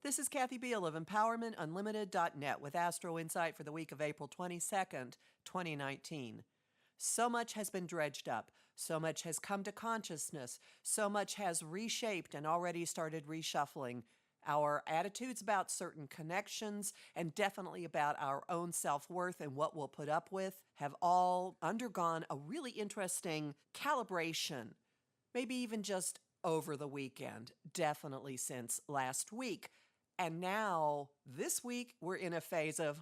This is Kathy Biehl of EmpowermentUnlimited.net with Astro-Insight for the week of April 22nd, 2019. So much has been dredged up. So much has come to consciousness. So much has reshaped and already started reshuffling. Our attitudes about certain connections and definitely about our own self-worth and what we'll put up with have all undergone a really interesting calibration, maybe even just over the weekend, definitely since last week. And now, this week, we're in a phase of,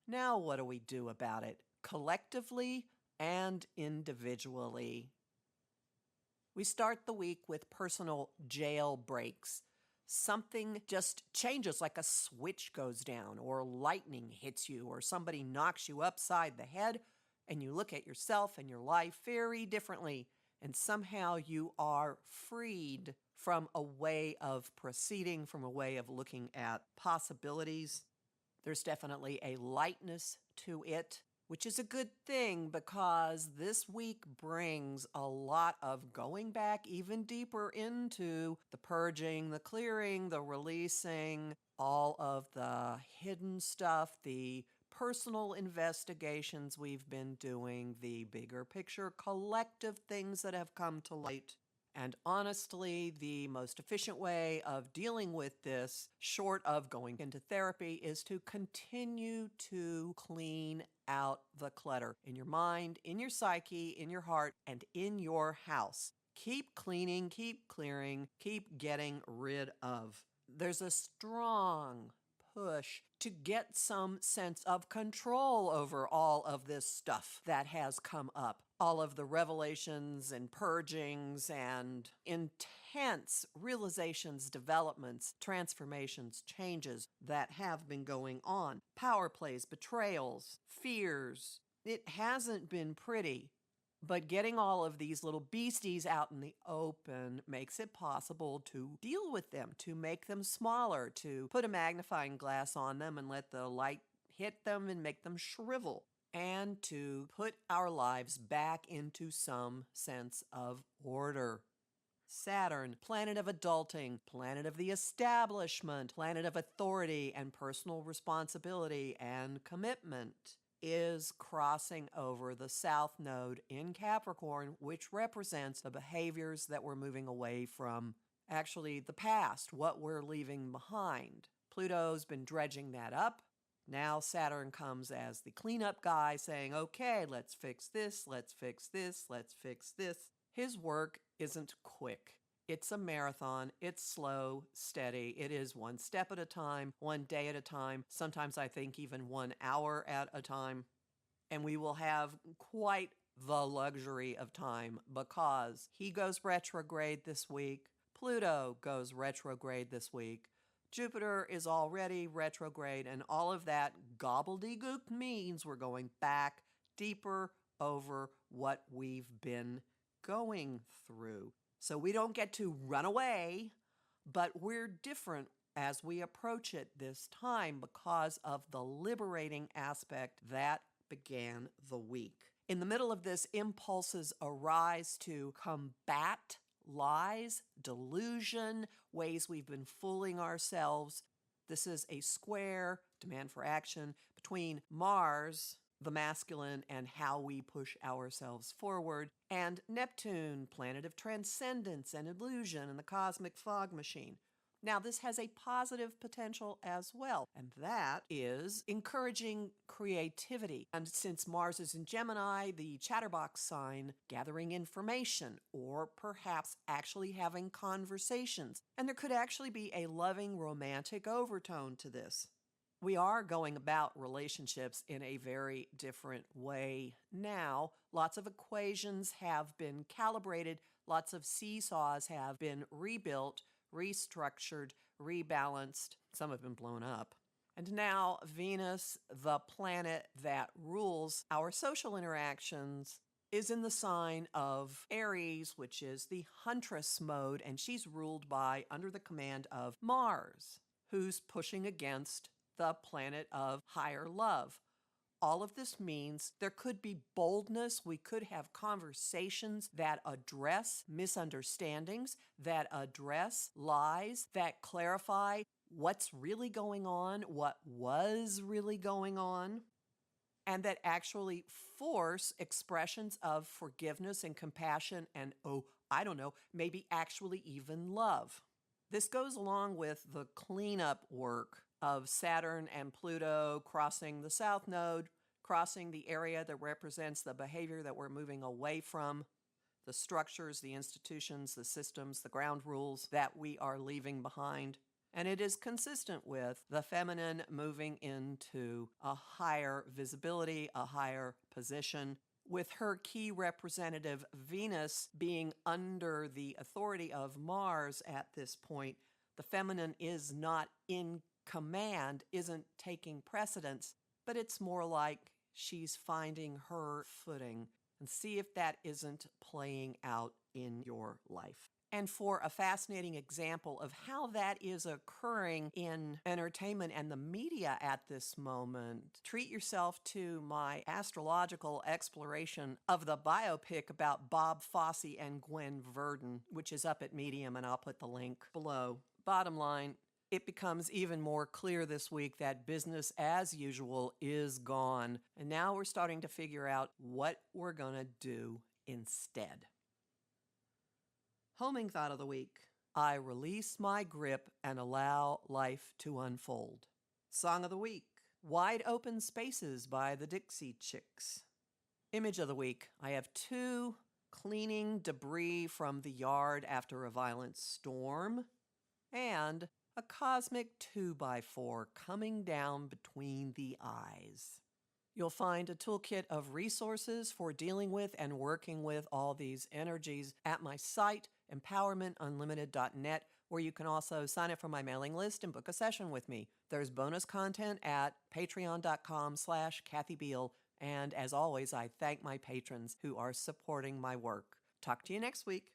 now what do we do about it? Collectively and individually. We start the week with personal jail breaks. Something just changes, like a switch goes down, or lightning hits you, or somebody knocks you upside the head, and you look at yourself and your life very differently, and somehow you are freed from a way of proceeding, from a way of looking at possibilities. There's definitely a lightness to it, which is a good thing because this week brings a lot of going back even deeper into the purging, the clearing, the releasing, all of the hidden stuff, the personal investigations we've been doing, the bigger picture collective things that have come to light. And honestly, the most efficient way of dealing with this, short of going into therapy, is to continue to clean out the clutter in your mind, in your psyche, in your heart, and in your house. Keep cleaning, keep clearing, keep getting rid of. There's a strong push to get some sense of control over all of this stuff that has come up. All of the revelations and purgings and intense realizations, developments, transformations, changes that have been going on. Power plays, betrayals, fears. It hasn't been pretty. But getting all of these little beasties out in the open makes it possible to deal with them, to make them smaller, to put a magnifying glass on them and let the light hit them and make them shrivel, and to put our lives back into some sense of order. Saturn, planet of adulting, planet of the establishment, planet of authority and personal responsibility and commitment, is crossing over the South Node in Capricorn, which represents the behaviors that we're moving away from, actually the past, what we're leaving behind. Pluto's been dredging that up. Now Saturn comes as the cleanup guy saying, okay, let's fix this, let's fix this, let's fix this. His work isn't quick. It's a marathon. It's slow, steady. It is one step at a time, one day at a time. Sometimes I think even 1 hour at a time. And we will have quite the luxury of time because he goes retrograde this week. Pluto goes retrograde this week. Jupiter is already retrograde, and all of that gobbledygook means we're going back deeper over what we've been going through. So we don't get to run away, but we're different as we approach it this time because of the liberating aspect that began the week. In the middle of this, impulses arise to combat lies, delusion, ways we've been fooling ourselves. This is a square, demand for action, between Mars, the masculine, and how we push ourselves forward, and Neptune, planet of transcendence and illusion and the cosmic fog machine. Now, this has a positive potential as well, and that is encouraging creativity. And since Mars is in Gemini, the chatterbox sign, gathering information, or perhaps actually having conversations. And there could actually be a loving, romantic overtone to this. We are going about relationships in a very different way now. Lots of equations have been calibrated. Lots of seesaws have been rebuilt, restructured, rebalanced. Some have been blown up. And now Venus, the planet that rules our social interactions, is in the sign of Aries, which is the huntress mode, and she's ruled by, under the command of Mars, who's pushing against the planet of higher love. All of this means there could be boldness. We could have conversations that address misunderstandings, that address lies, that clarify what's really going on, what was really going on, and that actually force expressions of forgiveness and compassion and, maybe actually even love. This goes along with the cleanup work of Saturn and Pluto crossing the South Node, crossing the area that represents the behavior that we're moving away from, the structures, the institutions, the systems, the ground rules that we are leaving behind. And it is consistent with the feminine moving into a higher visibility, a higher position, with her key representative Venus being under the authority of Mars at this point. The feminine is not in command, isn't taking precedence, but it's more like she's finding her footing, and see if that isn't playing out in your life. And for a fascinating example of how that is occurring in entertainment and the media at this moment, treat yourself to my astrological exploration of the biopic about Bob Fosse and Gwen Verdon, which is up at Medium, and I'll put the link below. Bottom line, it becomes even more clear this week that business as usual is gone, and now we're starting to figure out what we're going to do instead. Homing thought of the week: I release my grip and allow life to unfold. Song of the week: Wide Open Spaces by the Dixie Chicks. Image of the week: I have 2 cleaning debris from the yard after a violent storm, and a cosmic 2x4 coming down between the eyes. You'll find a toolkit of resources for dealing with and working with all these energies at my site, empowermentunlimited.net, where you can also sign up for my mailing list and book a session with me. There's bonus content at patreon.com/Kathy Biehl. And as always, I thank my patrons who are supporting my work. Talk to you next week.